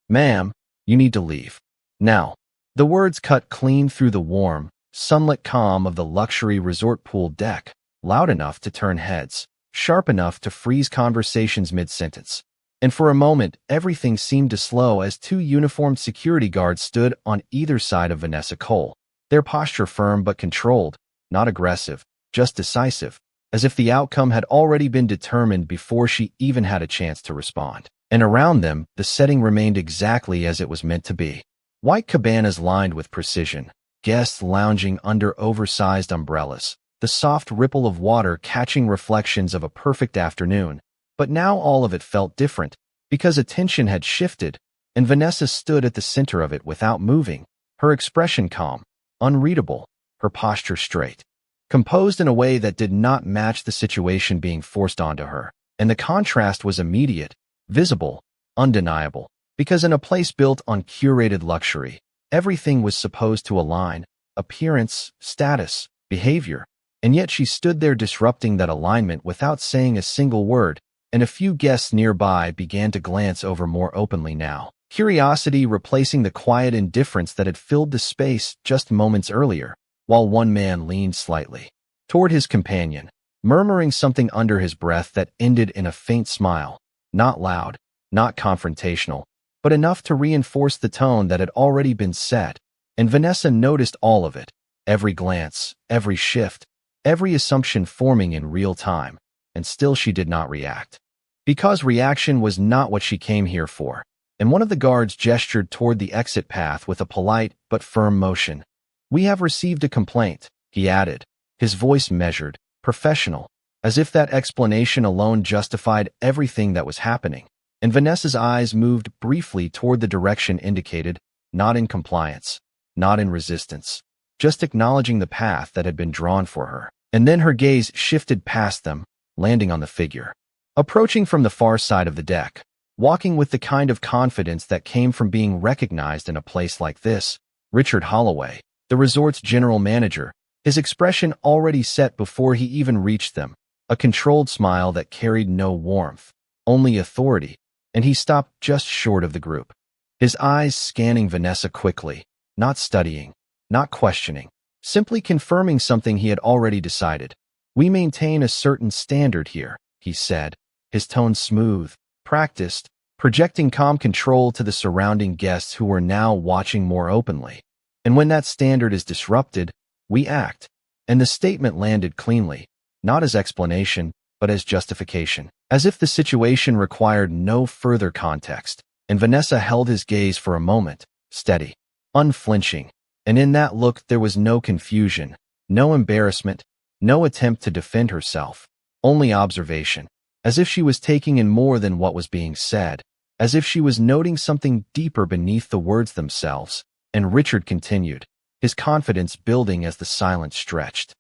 "Ma'am, you need to leave. Now." The words cut clean through the warm, sunlit calm of the luxury resort pool deck, loud enough to turn heads, sharp enough to freeze conversations mid-sentence. And for a moment, everything seemed to slow as two uniformed security guards stood on either side of Vanessa Cole, their posture firm but controlled, not aggressive, just decisive, as if the outcome had already been determined before she even had a chance to respond. And around them, the setting remained exactly as it was meant to be. White cabanas lined with precision, guests lounging under oversized umbrellas, the soft ripple of water catching reflections of a perfect afternoon. But now all of it felt different, because attention had shifted, and Vanessa stood at the center of it without moving, her expression calm, unreadable, her posture straight, composed in a way that did not match the situation being forced onto her. And the contrast was immediate, visible, undeniable, because in a place built on curated luxury, everything was supposed to align: appearance, status, behavior. And yet she stood there disrupting that alignment without saying a single word, and a few guests nearby began to glance over more openly now, curiosity replacing the quiet indifference that had filled the space just moments earlier, while one man leaned slightly toward his companion, murmuring something under his breath that ended in a faint smile, not loud, not confrontational, but enough to reinforce the tone that had already been set. And Vanessa noticed all of it, every glance, every shift, every assumption forming in real time, and still she did not react. Because reaction was not what she came here for, and one of the guards gestured toward the exit path with a polite but firm motion. "We have received a complaint," he added, his voice measured, professional, as if that explanation alone justified everything that was happening. And Vanessa's eyes moved briefly toward the direction indicated, not in compliance, not in resistance, just acknowledging the path that had been drawn for her. And then her gaze shifted past them, landing on the figure, approaching from the far side of the deck, walking with the kind of confidence that came from being recognized in a place like this. Richard Holloway, the resort's general manager, his expression already set before he even reached them, a controlled smile that carried no warmth, only authority. And he stopped just short of the group, his eyes scanning Vanessa quickly, not studying, not questioning, simply confirming something he had already decided. "We maintain a certain standard here," he said, his tone smooth, practiced, projecting calm control to the surrounding guests who were now watching more openly. "And when that standard is disrupted, we act." And the statement landed cleanly, not as explanation, but as justification, as if the situation required no further context. And Vanessa held his gaze for a moment, steady, unflinching. And in that look there was no confusion, no embarrassment, no attempt to defend herself, only observation, as if she was taking in more than what was being said, as if she was noting something deeper beneath the words themselves. And Richard continued, his confidence building as the silence stretched.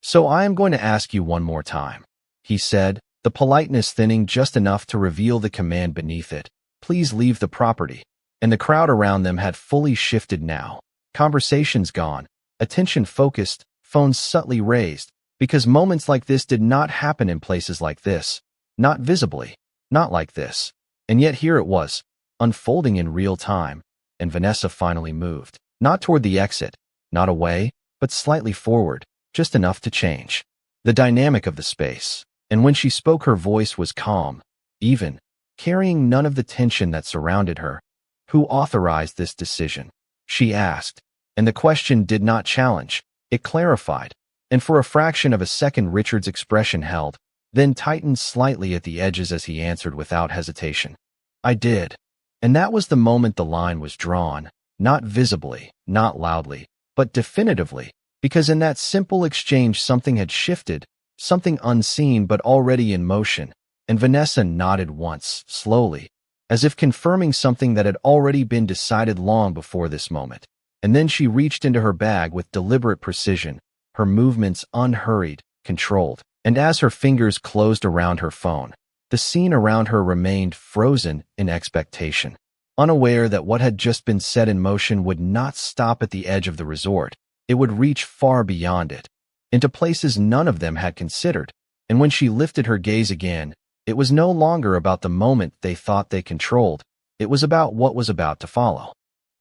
"So I am going to ask you one more time," he said, the politeness thinning just enough to reveal the command beneath it. "Please leave the property." And the crowd around them had fully shifted now. Conversations gone, attention focused, phones subtly raised, because moments like this did not happen in places like this. Not visibly, not like this. And yet here it was, unfolding in real time, and Vanessa finally moved. Not toward the exit, not away, but slightly forward, just enough to change the dynamic of the space. And when she spoke, her voice was calm, even, carrying none of the tension that surrounded her. "Who authorized this decision?" she asked. And the question did not challenge, it clarified. And for a fraction of a second Richard's expression held, then tightened slightly at the edges as he answered without hesitation. "I did." And that was the moment the line was drawn, not visibly, not loudly, but definitively, because in that simple exchange something had shifted, something unseen but already in motion. And Vanessa nodded once, slowly, as if confirming something that had already been decided long before this moment. And then she reached into her bag with deliberate precision, her movements unhurried, controlled. And as her fingers closed around her phone, the scene around her remained frozen in expectation, unaware that what had just been set in motion would not stop at the edge of the resort. It would reach far beyond it, into places none of them had considered. And when she lifted her gaze again, it was no longer about the moment they thought they controlled. It was about what was about to follow.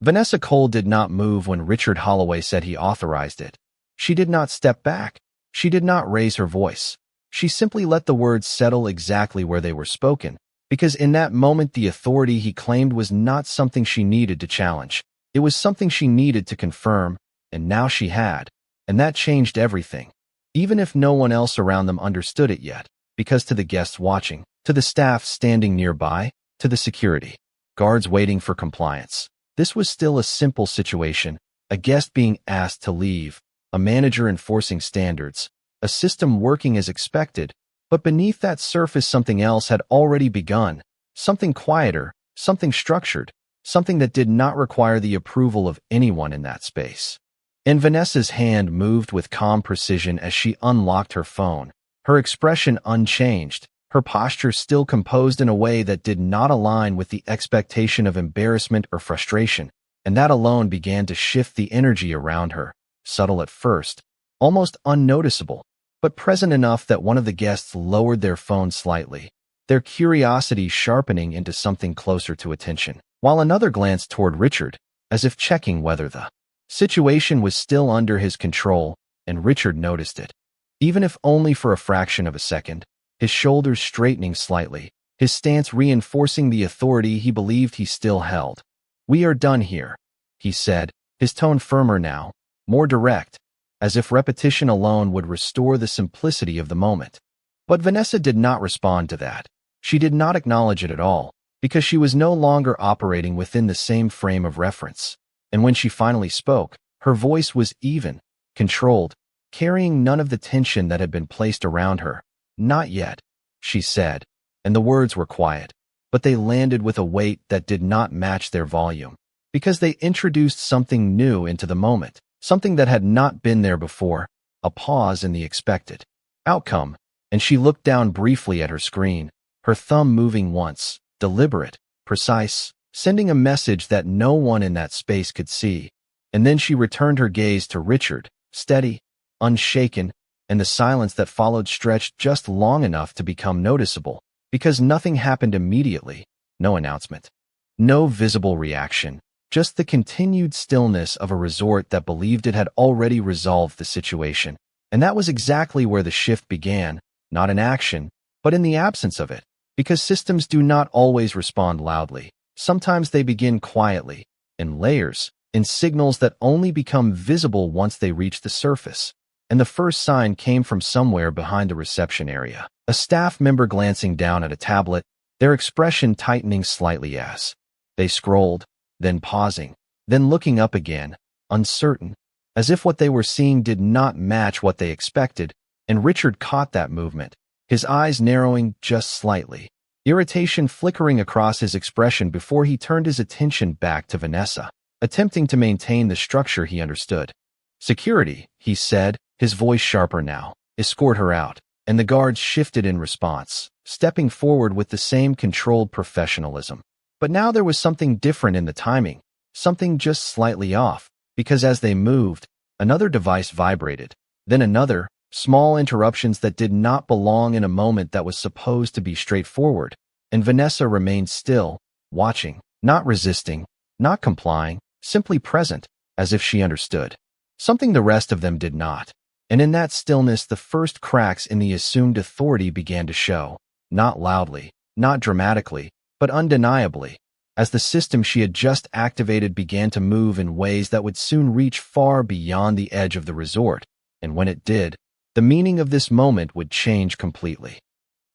Vanessa Cole did not move when Richard Holloway said he authorized it. She did not step back. She did not raise her voice. She simply let the words settle exactly where they were spoken, because in that moment the authority he claimed was not something she needed to challenge. It was something she needed to confirm, and now she had. And that changed everything. Even if no one else around them understood it yet, because to the guests watching, to the staff standing nearby, to the security guards waiting for compliance, this was still a simple situation, a guest being asked to leave, a manager enforcing standards, a system working as expected, but beneath that surface something else had already begun, something quieter, something structured, something that did not require the approval of anyone in that space. And Vanessa's hand moved with calm precision as she unlocked her phone, her expression unchanged, her posture still composed in a way that did not align with the expectation of embarrassment or frustration, and that alone began to shift the energy around her, subtle at first, almost unnoticeable, but present enough that one of the guests lowered their phone slightly, their curiosity sharpening into something closer to attention, while another glanced toward Richard, as if checking whether the situation was still under his control, and Richard noticed it. Even if only for a fraction of a second, his shoulders straightening slightly, his stance reinforcing the authority he believed he still held. "We are done here," he said, his tone firmer now, more direct, as if repetition alone would restore the simplicity of the moment. But Vanessa did not respond to that. She did not acknowledge it at all, because she was no longer operating within the same frame of reference. And when she finally spoke, her voice was even, controlled, carrying none of the tension that had been placed around her. "Not yet," she said, and the words were quiet, but they landed with a weight that did not match their volume, because they introduced something new into the moment, something that had not been there before, a pause in the expected outcome, and she looked down briefly at her screen, her thumb moving once, deliberate, precise, sending a message that no one in that space could see, and then she returned her gaze to Richard, steady, unshaken, and the silence that followed stretched just long enough to become noticeable, because nothing happened immediately, no announcement, no visible reaction, just the continued stillness of a resort that believed it had already resolved the situation. And that was exactly where the shift began, not in action, but in the absence of it, because systems do not always respond loudly. Sometimes they begin quietly, in layers, in signals that only become visible once they reach the surface. And the first sign came from somewhere behind the reception area. A staff member glancing down at a tablet, their expression tightening slightly as they scrolled, then pausing, then looking up again, uncertain, as if what they were seeing did not match what they expected, and Richard caught that movement, his eyes narrowing just slightly, irritation flickering across his expression before he turned his attention back to Vanessa, attempting to maintain the structure he understood. "Security," he said, his voice sharper now, "escort her out," and the guards shifted in response, stepping forward with the same controlled professionalism. But now there was something different in the timing, something just slightly off, because as they moved, another device vibrated, then another, small interruptions that did not belong in a moment that was supposed to be straightforward, and Vanessa remained still, watching, not resisting, not complying, simply present, as if she understood. Something the rest of them did not. And in that stillness the first cracks in the assumed authority began to show, not loudly, not dramatically, but undeniably, as the system she had just activated began to move in ways that would soon reach far beyond the edge of the resort, and when it did, the meaning of this moment would change completely.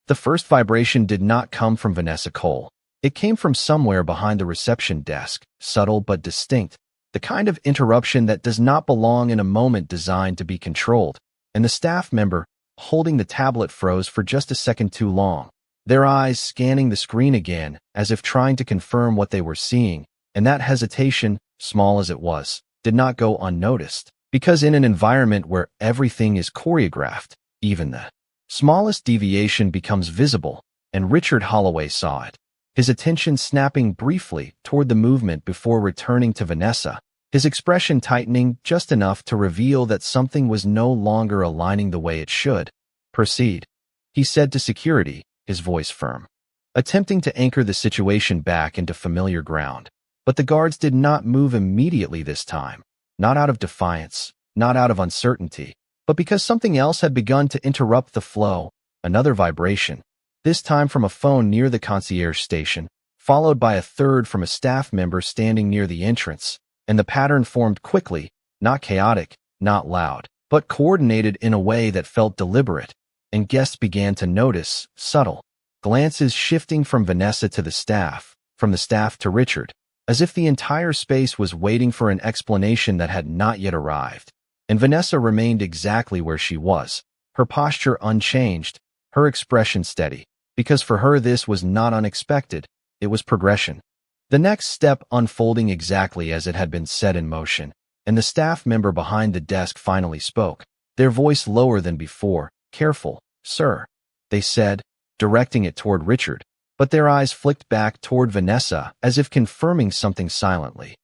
The first vibration did not come from Vanessa Cole. It came from somewhere behind the reception desk, subtle but distinct, the kind of interruption that does not belong in a moment designed to be controlled, and the staff member, holding the tablet, froze for just a second too long, their eyes scanning the screen again, as if trying to confirm what they were seeing, and that hesitation, small as it was, did not go unnoticed, because in an environment where everything is choreographed, even the smallest deviation becomes visible, and Richard Holloway saw it. His attention snapping briefly toward the movement before returning to Vanessa, his expression tightening just enough to reveal that something was no longer aligning the way it should. "Proceed," he said to security, his voice firm. attempting to anchor the situation back into familiar ground. But the guards did not move immediately this time, not out of defiance, not out of uncertainty, but because something else had begun to interrupt the flow, another vibration, this time from a phone near the concierge station, followed by a third from a staff member standing near the entrance, and the pattern formed quickly, not chaotic, not loud, but coordinated in a way that felt deliberate, and guests began to notice, subtle, glances shifting from Vanessa to the staff, from the staff to Richard, as if the entire space was waiting for an explanation that had not yet arrived. And Vanessa remained exactly where she was, her posture unchanged, her expression steady, because for her this was not unexpected, it was progression. The next step unfolding exactly as it had been set in motion, and the staff member behind the desk finally spoke, their voice lower than before. "Careful, sir," they said, directing it toward Richard, but their eyes flicked back toward Vanessa as if confirming something silently.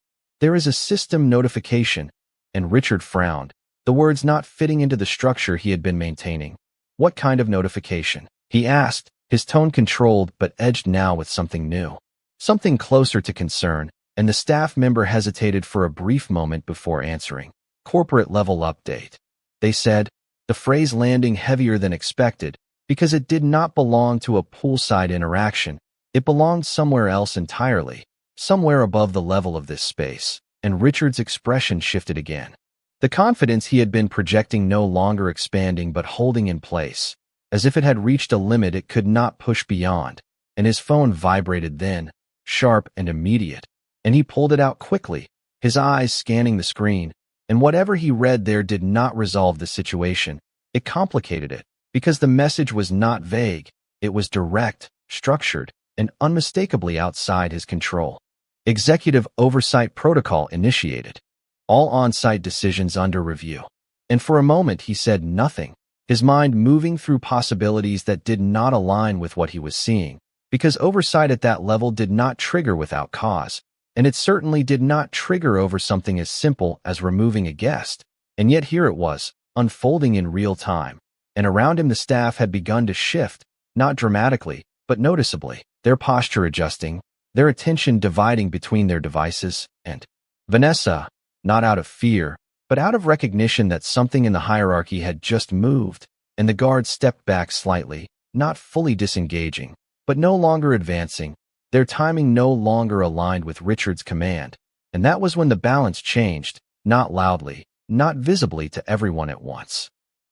"There is a system notification," and Richard frowned, the words not fitting into the structure he had been maintaining. "What kind of notification?" he asked, his tone controlled but edged now with something new, something closer to concern, and the staff member hesitated for a brief moment before answering. "Corporate level update," they said, the phrase landing heavier than expected, because it did not belong to a poolside interaction. It belonged somewhere else entirely, somewhere above the level of this space, and Richard's expression shifted again. The confidence he had been projecting no longer expanding but holding in place, as if it had reached a limit it could not push beyond, and his phone vibrated then, sharp and immediate, and he pulled it out quickly, his eyes scanning the screen, and whatever he read there did not resolve the situation. It complicated it, because the message was not vague, it was direct, structured, and unmistakably outside his control. Executive oversight protocol initiated. All on-site decisions under review. And for a moment he said nothing, his mind moving through possibilities that did not align with what he was seeing, because oversight at that level did not trigger without cause, and it certainly did not trigger over something as simple as removing a guest. And yet here it was, unfolding in real time, and around him the staff had begun to shift, not dramatically, but noticeably, their posture adjusting, their attention dividing between their devices, and Vanessa, not out of fear, but out of recognition that something in the hierarchy had just moved, and the guards stepped back slightly, not fully disengaging, but no longer advancing, their timing no longer aligned with Richard's command, and that was when the balance changed, not loudly, not visibly to everyone at once,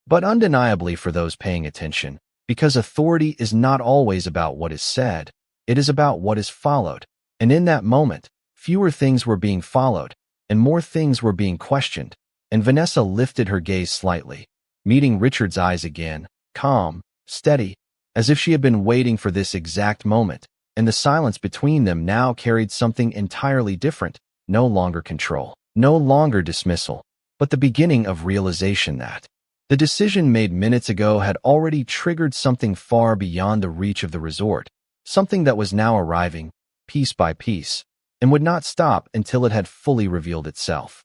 but undeniably for those paying attention, because authority is not always about what is said, it is about what is followed, and in that moment, fewer things were being followed, and more things were being questioned, and Vanessa lifted her gaze slightly, meeting Richard's eyes again, calm, steady, as if she had been waiting for this exact moment, and the silence between them now carried something entirely different, no longer control, no longer dismissal, but the beginning of realization that the decision made minutes ago had already triggered something far beyond the reach of the resort, something that was now arriving, piece by piece, and would not stop until it had fully revealed itself.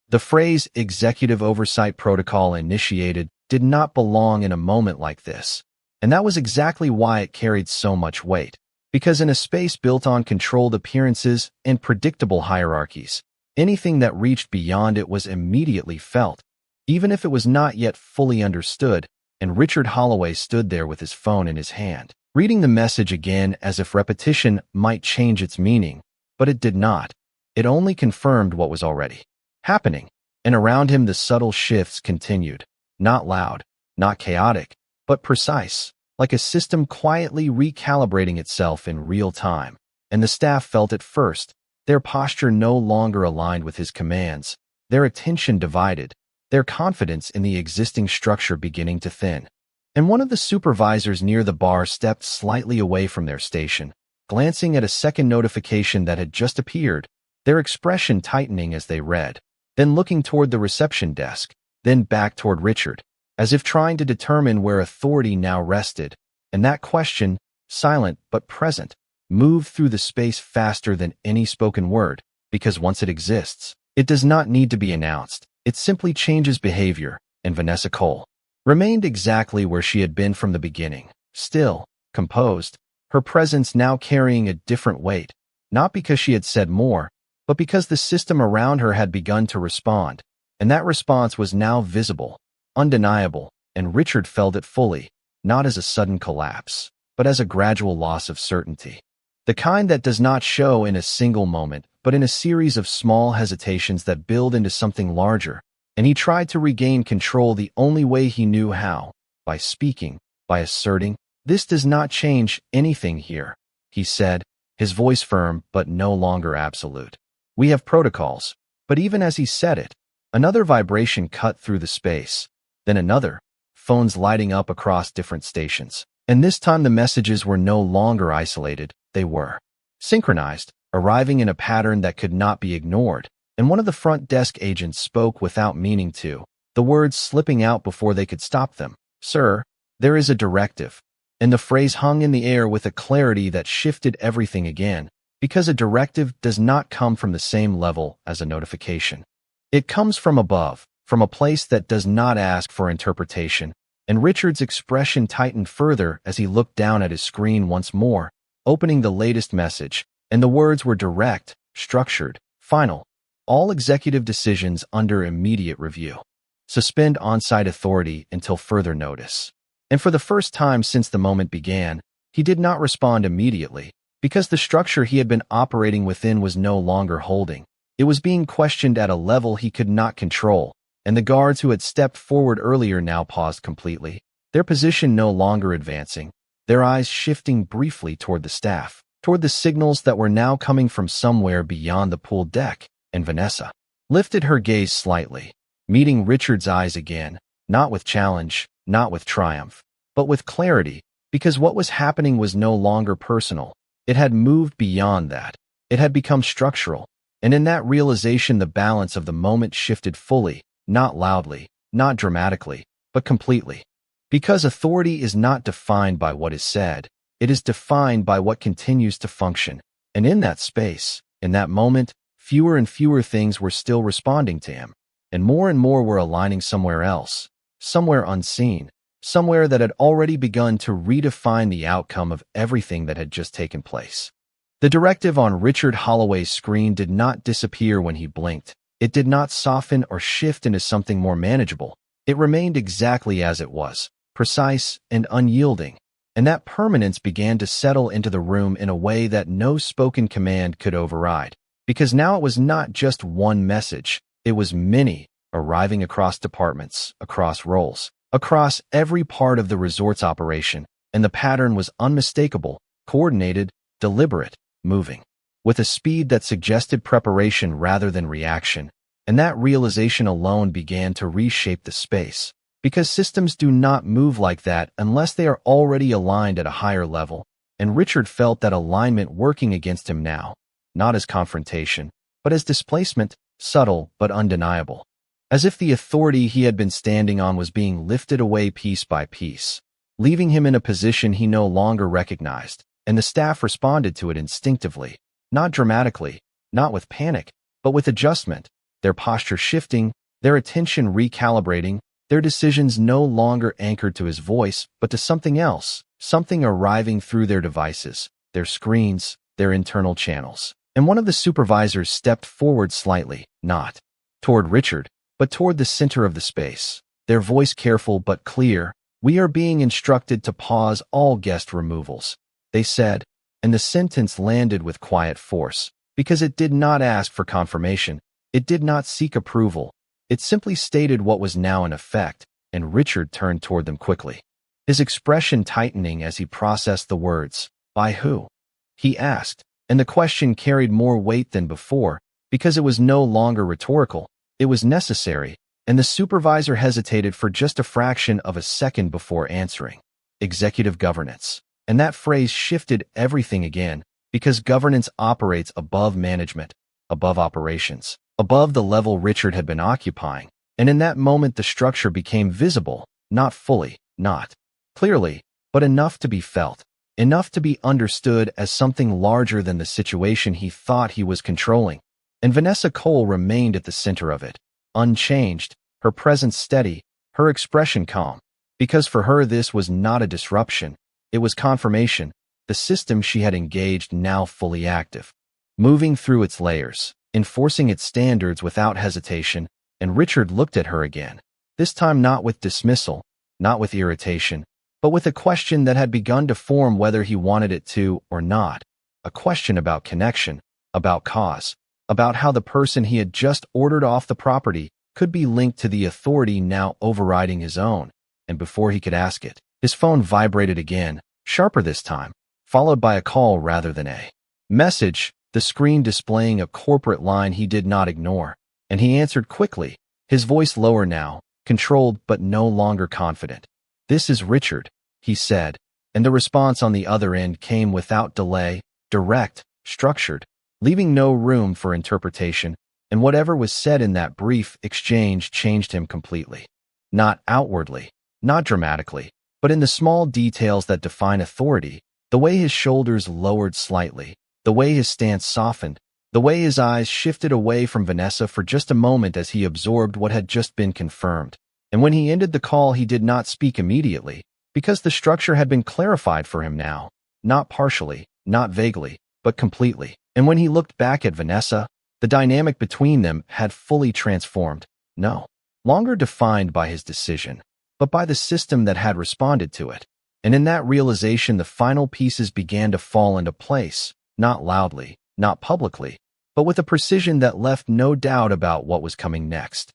The phrase executive oversight protocol initiated did not belong in a moment like this, and that was exactly why it carried so much weight, because in a space built on controlled appearances and predictable hierarchies, anything that reached beyond it was immediately felt, even if it was not yet fully understood, and Richard Holloway stood there with his phone in his hand, reading the message again as if repetition might change its meaning, but it did not. It only confirmed what was already happening, and around him the subtle shifts continued, not loud, not chaotic, but precise, like a system quietly recalibrating itself in real time, and the staff felt it first, their posture no longer aligned with his commands, their attention divided, their confidence in the existing structure beginning to thin. And one of the supervisors near the bar stepped slightly away from their station, glancing at a second notification that had just appeared, their expression tightening as they read, then looking toward the reception desk, then back toward Richard, as if trying to determine where authority now rested, and that question, silent but present, moved through the space faster than any spoken word, because once it exists, it does not need to be announced, it simply changes behavior, and Vanessa Cole remained exactly where she had been from the beginning, still, composed, her presence now carrying a different weight, not because she had said more, but because the system around her had begun to respond, and that response was now visible, undeniable, and Richard felt it fully, not as a sudden collapse, but as a gradual loss of certainty. The kind that does not show in a single moment, but in a series of small hesitations that build into something larger, and he tried to regain control the only way he knew how, by speaking, by asserting, "This does not change anything here," he said, his voice firm but no longer absolute. "We have protocols." But even as he said it, another vibration cut through the space, then another, phones lighting up across different stations. And this time the messages were no longer isolated, they were synchronized, arriving in a pattern that could not be ignored, and one of the front desk agents spoke without meaning to, the words slipping out before they could stop them. "Sir, there is a directive." And the phrase hung in the air with a clarity that shifted everything again, because a directive does not come from the same level as a notification. It comes from above, from a place that does not ask for interpretation, and Richard's expression tightened further as he looked down at his screen once more, opening the latest message, and the words were direct, structured, final. All executive decisions under immediate review. Suspend on-site authority until further notice. And for the first time since the moment began, he did not respond immediately, because the structure he had been operating within was no longer holding. It was being questioned at a level he could not control, and the guards who had stepped forward earlier now paused completely, their position no longer advancing, their eyes shifting briefly toward the staff, toward the signals that were now coming from somewhere beyond the pool deck, and Vanessa lifted her gaze slightly, meeting Richard's eyes again, not with challenge, not with triumph, but with clarity, because what was happening was no longer personal. It had moved beyond that. It had become structural, and in that realization the balance of the moment shifted fully, not loudly, not dramatically, but completely. Because authority is not defined by what is said, it is defined by what continues to function, and in that space, in that moment, fewer and fewer things were still responding to him, and more were aligning somewhere else, somewhere unseen, somewhere that had already begun to redefine the outcome of everything that had just taken place. The directive on Richard Holloway's screen did not disappear when he blinked. It did not soften or shift into something more manageable. It remained exactly as it was, precise and unyielding, and that permanence began to settle into the room in a way that no spoken command could override, because now it was not just one message, it was many, arriving across departments, across roles, across every part of the resort's operation, and the pattern was unmistakable, coordinated, deliberate, moving, with a speed that suggested preparation rather than reaction, and that realization alone began to reshape the space, because systems do not move like that unless they are already aligned at a higher level, and Richard felt that alignment working against him now, not as confrontation, but as displacement, subtle but undeniable. As if the authority he had been standing on was being lifted away piece by piece, leaving him in a position he no longer recognized, and the staff responded to it instinctively, not dramatically, not with panic, but with adjustment, their posture shifting, their attention recalibrating, their decisions no longer anchored to his voice, but to something else, something arriving through their devices, their screens, their internal channels. And one of the supervisors stepped forward slightly, not toward Richard, but toward the center of the space, their voice careful but clear. "We are being instructed to pause all guest removals," they said, and the sentence landed with quiet force, because it did not ask for confirmation, it did not seek approval, it simply stated what was now in effect, and Richard turned toward them quickly, his expression tightening as he processed the words. "By who?" he asked, and the question carried more weight than before, because it was no longer rhetorical. It was necessary, and the supervisor hesitated for just a fraction of a second before answering. "Executive governance." And that phrase shifted everything again, because governance operates above management, above operations, above the level Richard had been occupying, and in that moment the structure became visible, not fully, not clearly, but enough to be felt, enough to be understood as something larger than the situation he thought he was controlling. And Vanessa Cole remained at the center of it, unchanged, her presence steady, her expression calm, because for her this was not a disruption, it was confirmation, the system she had engaged now fully active, moving through its layers, enforcing its standards without hesitation. And Richard looked at her again, this time not with dismissal, not with irritation, but with a question that had begun to form whether he wanted it to or not, a question about connection, about cause, about how the person he had just ordered off the property could be linked to the authority now overriding his own. And before he could ask it, his phone vibrated again, sharper this time, followed by a call rather than a message, the screen displaying a corporate line he did not ignore. And he answered quickly, his voice lower now, controlled but no longer confident. "This is Richard," he said, and the response on the other end came without delay, direct, structured, leaving no room for interpretation, and whatever was said in that brief exchange changed him completely. Not outwardly, not dramatically, but in the small details that define authority, the way his shoulders lowered slightly, the way his stance softened, the way his eyes shifted away from Vanessa for just a moment as he absorbed what had just been confirmed. And when he ended the call, he did not speak immediately, because the structure had been clarified for him now, not partially, not vaguely, but completely. And when he looked back at Vanessa, the dynamic between them had fully transformed, no longer defined by his decision, but by the system that had responded to it. And in that realization, the final pieces began to fall into place, not loudly, not publicly, but with a precision that left no doubt about what was coming next.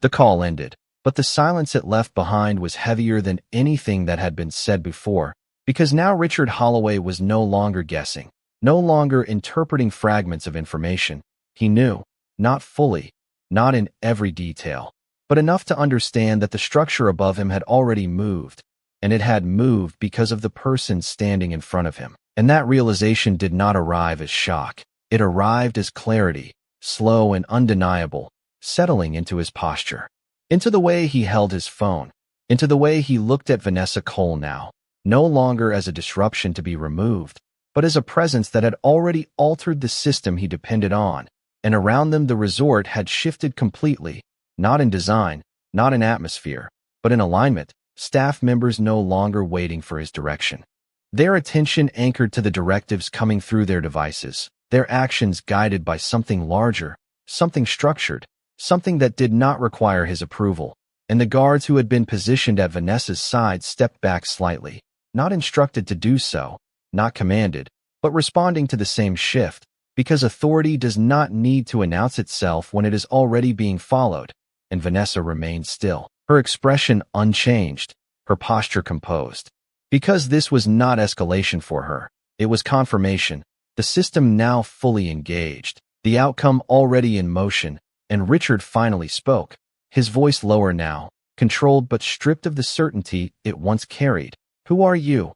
The call ended, but the silence it left behind was heavier than anything that had been said before, because now Richard Holloway was no longer guessing, no longer interpreting fragments of information. He knew, not fully, not in every detail, but enough to understand that the structure above him had already moved, and it had moved because of the person standing in front of him. And that realization did not arrive as shock. It arrived as clarity, slow and undeniable, settling into his posture, into the way he held his phone, into the way he looked at Vanessa Cole now, no longer as a disruption to be removed, but as a presence that had already altered the system he depended on. And around them the resort had shifted completely, not in design, not in atmosphere, but in alignment, staff members no longer waiting for his direction. Their attention anchored to the directives coming through their devices, their actions guided by something larger, something structured, something that did not require his approval. And the guards who had been positioned at Vanessa's side stepped back slightly, not instructed to do so, not commanded, but responding to the same shift, because authority does not need to announce itself when it is already being followed. And Vanessa remained still, her expression unchanged, her posture composed. Because this was not escalation for her, it was confirmation, the system now fully engaged, the outcome already in motion. And Richard finally spoke, his voice lower now, controlled but stripped of the certainty it once carried. "Who are you?"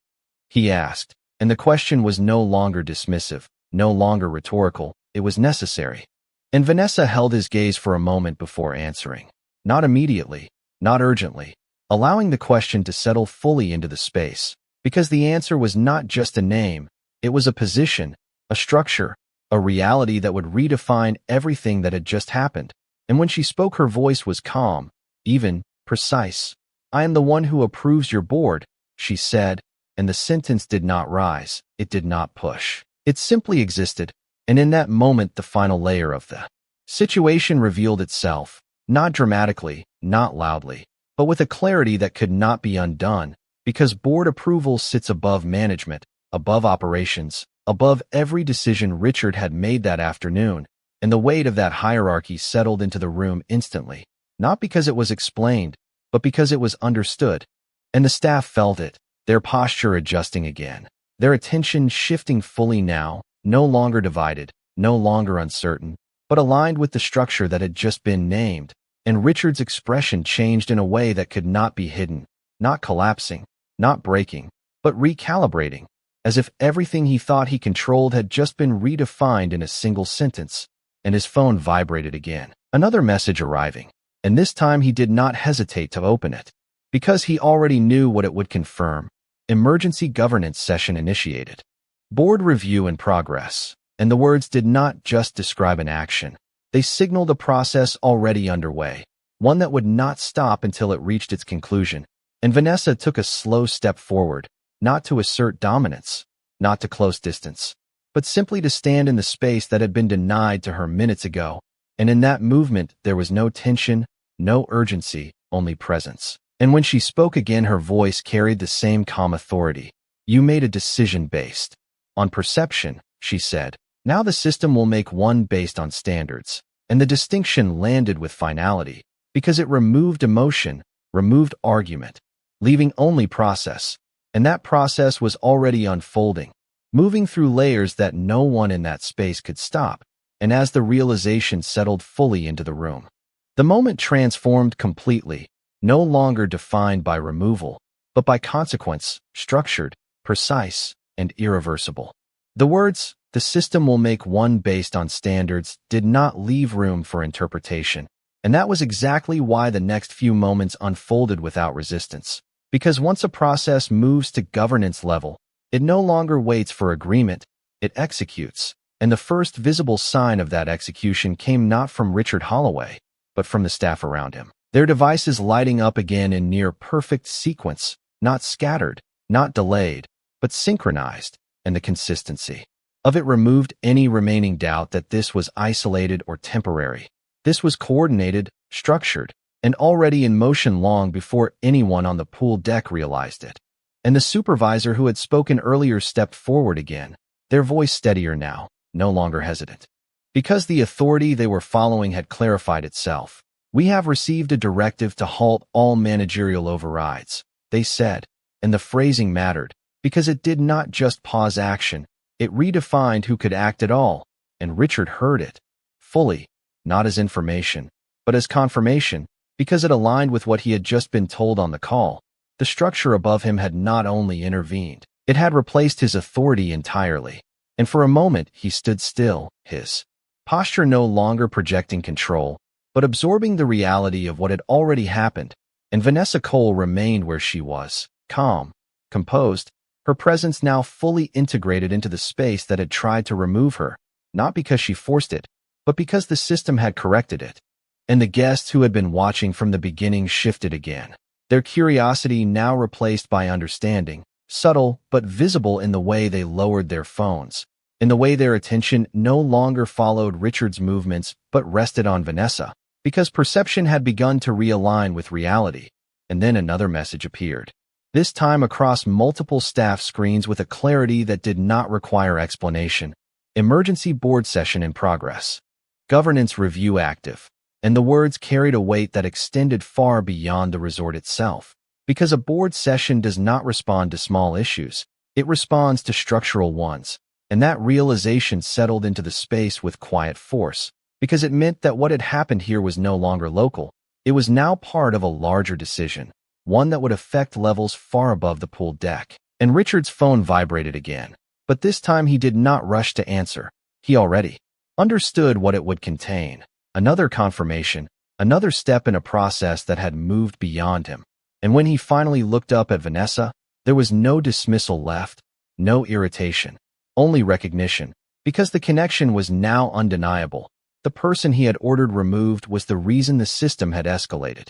he asked, and the question was no longer dismissive, no longer rhetorical, it was necessary. And Vanessa held his gaze for a moment before answering, not immediately, not urgently, allowing the question to settle fully into the space, because the answer was not just a name, it was a position, a structure, a reality that would redefine everything that had just happened. And when she spoke, her voice was calm, even, precise. "I am the one who approves your board," she said, and the sentence did not rise, it did not push. It simply existed, and in that moment the final layer of the situation revealed itself, not dramatically, not loudly, but with a clarity that could not be undone, because board approval sits above management, above operations, above every decision Richard had made that afternoon, and the weight of that hierarchy settled into the room instantly, not because it was explained, but because it was understood. And the staff felt it, their posture adjusting again, their attention shifting fully now, no longer divided, no longer uncertain, but aligned with the structure that had just been named. And Richard's expression changed in a way that could not be hidden, not collapsing, not breaking, but recalibrating, as if everything he thought he controlled had just been redefined in a single sentence. And his phone vibrated again, another message arriving, and this time he did not hesitate to open it, because he already knew what it would confirm. Emergency governance session initiated. Board review in progress. And the words did not just describe an action. They signaled a process already underway, one that would not stop until it reached its conclusion. And Vanessa took a slow step forward, not to assert dominance, not to close distance, but simply to stand in the space that had been denied to her minutes ago. And in that movement, there was no tension, no urgency, only presence. And when she spoke again, her voice carried the same calm authority. You made a decision based on perception, she said. Now the system will make one based on standards. And the distinction landed with finality, because it removed emotion, removed argument, leaving only process. And that process was already unfolding, moving through layers that no one in that space could stop. And as the realization settled fully into the room, the moment transformed completely, no longer defined by removal, but by consequence, structured, precise, and irreversible. The words, "the system will make one based on standards," did not leave room for interpretation. And that was exactly why the next few moments unfolded without resistance. Because once a process moves to governance level, it no longer waits for agreement, it executes. And the first visible sign of that execution came not from Richard Holloway, but from the staff around him. Their devices lighting up again in near perfect sequence, not scattered, not delayed, but synchronized, and the consistency of it removed any remaining doubt that this was isolated or temporary. This was coordinated, structured, and already in motion long before anyone on the pool deck realized it. And the supervisor who had spoken earlier stepped forward again, their voice steadier now, no longer hesitant. Because the authority they were following had clarified itself. We have received a directive to halt all managerial overrides, they said, and the phrasing mattered, because it did not just pause action, it redefined who could act at all, and Richard heard it, fully, not as information, but as confirmation, because it aligned with what he had just been told on the call. The structure above him had not only intervened, it had replaced his authority entirely. And for a moment he stood still, his posture no longer projecting control, but absorbing the reality of what had already happened. And Vanessa Cole remained where she was, calm, composed, her presence now fully integrated into the space that had tried to remove her, not because she forced it, but because the system had corrected it. And the guests who had been watching from the beginning shifted again, their curiosity now replaced by understanding, subtle but visible in the way they lowered their phones, in the way their attention no longer followed Richard's movements but rested on Vanessa, because perception had begun to realign with reality. And then another message appeared, this time across multiple staff screens with a clarity that did not require explanation. Emergency board session in progress. Governance review active. And the words carried a weight that extended far beyond the resort itself. Because a board session does not respond to small issues, it responds to structural ones. And that realization settled into the space with quiet force, because it meant that what had happened here was no longer local. It was now part of a larger decision, one that would affect levels far above the pool deck. And Richard's phone vibrated again, but this time he did not rush to answer. He already understood what it would contain. Another confirmation, another step in a process that had moved beyond him. And when he finally looked up at Vanessa, there was no dismissal left, no irritation, only recognition, because the connection was now undeniable. The person he had ordered removed was the reason the system had escalated.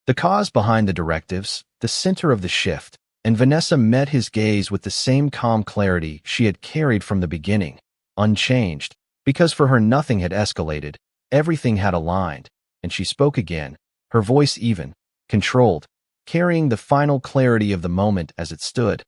The cause behind the directives, the center of the shift, and Vanessa met his gaze with the same calm clarity she had carried from the beginning, unchanged, because for her nothing had escalated, everything had aligned, and she spoke again, her voice even, controlled, carrying the final clarity of the moment as it stood.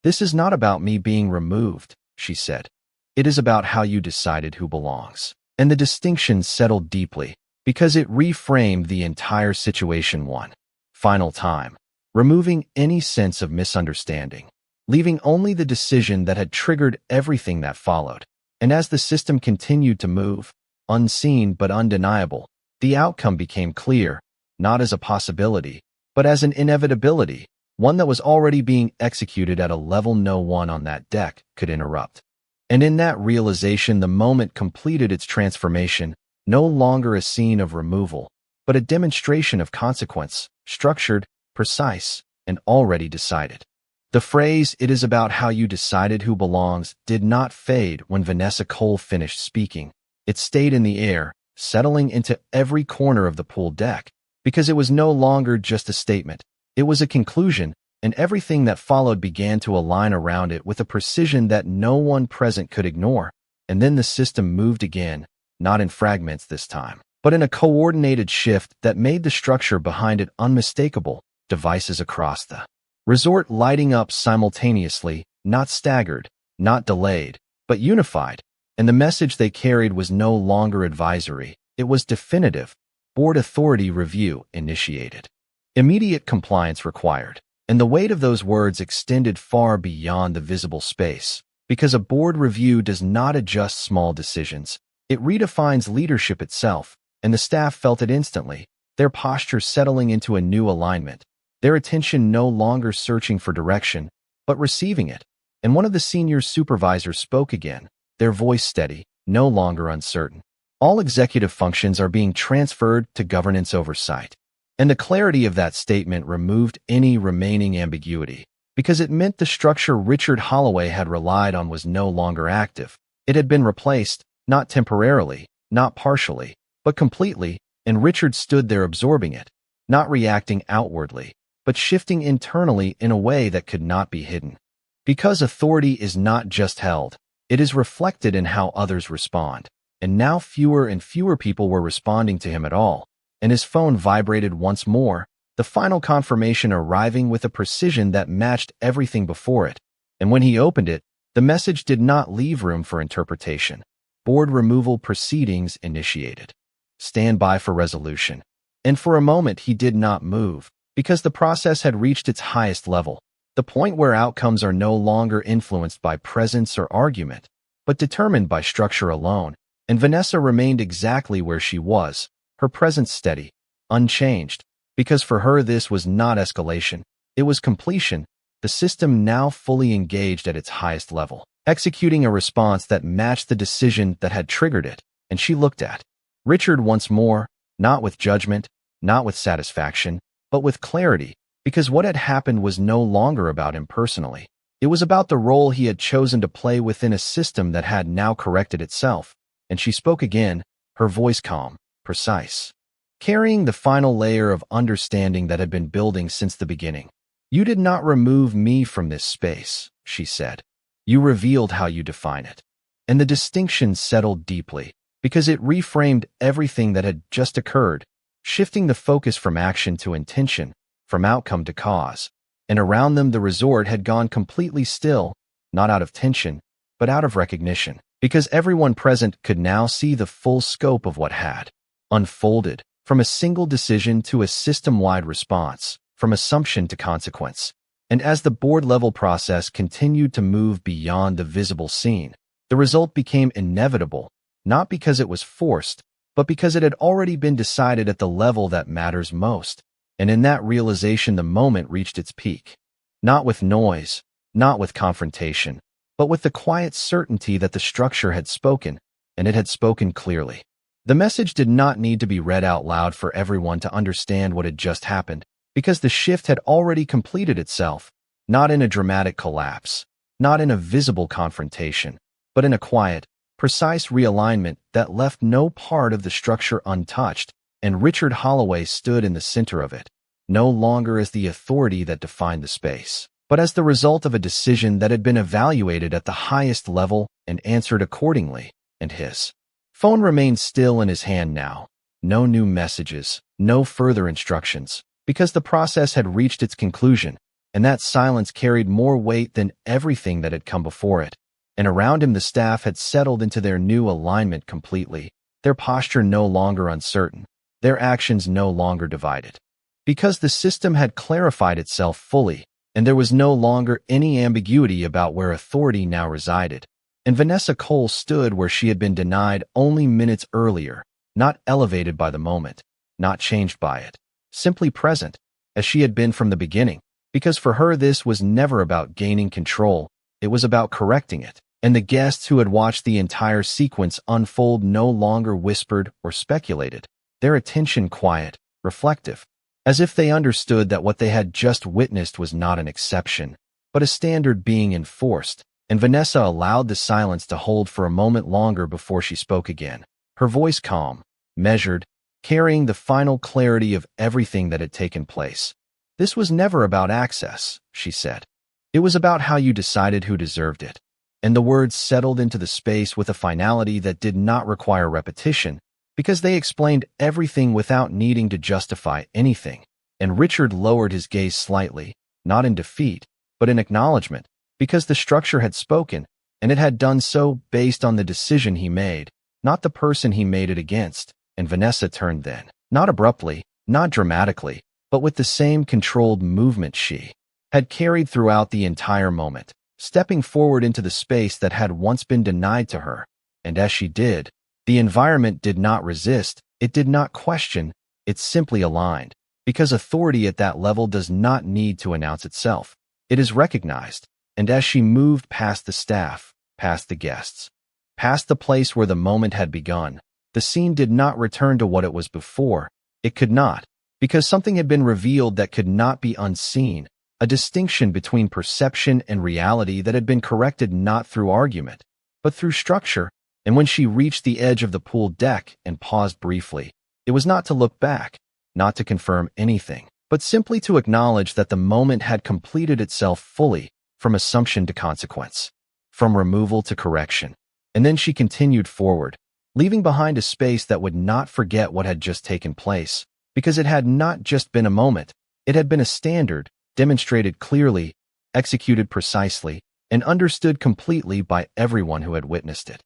This is not about me being removed, she said. It is about how you decided who belongs. And the distinction settled deeply, because it reframed the entire situation one final time, removing any sense of misunderstanding, leaving only the decision that had triggered everything that followed. And as the system continued to move, unseen but undeniable, the outcome became clear, not as a possibility, but as an inevitability, one that was already being executed at a level no one on that deck could interrupt. And in that realization, the moment completed its transformation, no longer a scene of removal, but a demonstration of consequence, structured, precise, and already decided. The phrase, "it is about how you decided who belongs," did not fade when Vanessa Cole finished speaking. It stayed in the air, settling into every corner of the pool deck, because it was no longer just a statement. It was a conclusion, and everything that followed began to align around it with a precision that no one present could ignore. And then the system moved again, not in fragments this time, but in a coordinated shift that made the structure behind it unmistakable, devices across the resort lighting up simultaneously, not staggered, not delayed, but unified. And the message they carried was no longer advisory, it was definitive. Board authority review initiated. Immediate compliance required. And the weight of those words extended far beyond the visible space, because a board review does not adjust small decisions. It redefines leadership itself, and the staff felt it instantly, their posture settling into a new alignment, their attention no longer searching for direction, but receiving it. And one of the senior supervisors spoke again, their voice steady, no longer uncertain. All executive functions are being transferred to governance oversight. And the clarity of that statement removed any remaining ambiguity, because it meant the structure Richard Holloway had relied on was no longer active. It had been replaced, not temporarily, not partially, but completely, and Richard stood there absorbing it, not reacting outwardly, but shifting internally in a way that could not be hidden. Because authority is not just held, it is reflected in how others respond. And now fewer and fewer people were responding to him at all. And his phone vibrated once more, the final confirmation arriving with a precision that matched everything before it. And when he opened it, the message did not leave room for interpretation. Board removal proceedings initiated. Stand by for resolution. And for a moment he did not move, because the process had reached its highest level, the point where outcomes are no longer influenced by presence or argument, but determined by structure alone. And Vanessa remained exactly where she was, her presence steady, unchanged, because for her this was not escalation, it was completion, the system now fully engaged at its highest level, executing a response that matched the decision that had triggered it. And she looked at Richard once more, not with judgment, not with satisfaction, but with clarity, because what had happened was no longer about him personally. It was about the role he had chosen to play within a system that had now corrected itself. And she spoke again, her voice calm, precise, carrying the final layer of understanding that had been building since the beginning. You did not remove me from this space, she said. You revealed how you define it. And the distinction settled deeply, because it reframed everything that had just occurred, shifting the focus from action to intention, from outcome to cause. And around them the resort had gone completely still, not out of tension, but out of recognition, because everyone present could now see the full scope of what had unfolded, from a single decision to a system-wide response, from assumption to consequence. And as the board-level process continued to move beyond the visible scene, the result became inevitable, not because it was forced, but because it had already been decided at the level that matters most. And in that realization the moment reached its peak. Not with noise, not with confrontation, but with the quiet certainty that the structure had spoken, and it had spoken clearly. The message did not need to be read out loud for everyone to understand what had just happened, because the shift had already completed itself, not in a dramatic collapse, not in a visible confrontation, but in a quiet, precise realignment that left no part of the structure untouched, and Richard Holloway stood in the center of it, no longer as the authority that defined the space, but as the result of a decision that had been evaluated at the highest level and answered accordingly. And his phone remained still in his hand now. No new messages, no further instructions, because the process had reached its conclusion, and that silence carried more weight than everything that had come before it. And around him the staff had settled into their new alignment completely, their posture no longer uncertain, their actions no longer divided. Because the system had clarified itself fully, and there was no longer any ambiguity about where authority now resided. And Vanessa Cole stood where she had been denied only minutes earlier, not elevated by the moment, not changed by it, simply present, as she had been from the beginning, because for her this was never about gaining control, it was about correcting it. And the guests who had watched the entire sequence unfold no longer whispered or speculated, their attention quiet, reflective, as if they understood that what they had just witnessed was not an exception, but a standard being enforced. And Vanessa allowed the silence to hold for a moment longer before she spoke again, her voice calm, measured, carrying the final clarity of everything that had taken place. This was never about access, she said. It was about how you decided who deserved it. And the words settled into the space with a finality that did not require repetition, because they explained everything without needing to justify anything. And Richard lowered his gaze slightly, not in defeat, but in acknowledgement, because the structure had spoken, and it had done so based on the decision he made, not the person he made it against. And Vanessa turned then, not abruptly, not dramatically, but with the same controlled movement she had carried throughout the entire moment, stepping forward into the space that had once been denied to her. And as she did, the environment did not resist, it did not question, it simply aligned, because authority at that level does not need to announce itself. It is recognized, and as she moved past the staff, past the guests, past the place where the moment had begun, the scene did not return to what it was before. It could not, because something had been revealed that could not be unseen, a distinction between perception and reality that had been corrected not through argument, but through structure. And when she reached the edge of the pool deck and paused briefly, it was not to look back, not to confirm anything, but simply to acknowledge that the moment had completed itself fully, from assumption to consequence, from removal to correction. And then she continued forward, leaving behind a space that would not forget what had just taken place, because it had not just been a moment, it had been a standard, demonstrated clearly, executed precisely, and understood completely by everyone who had witnessed it.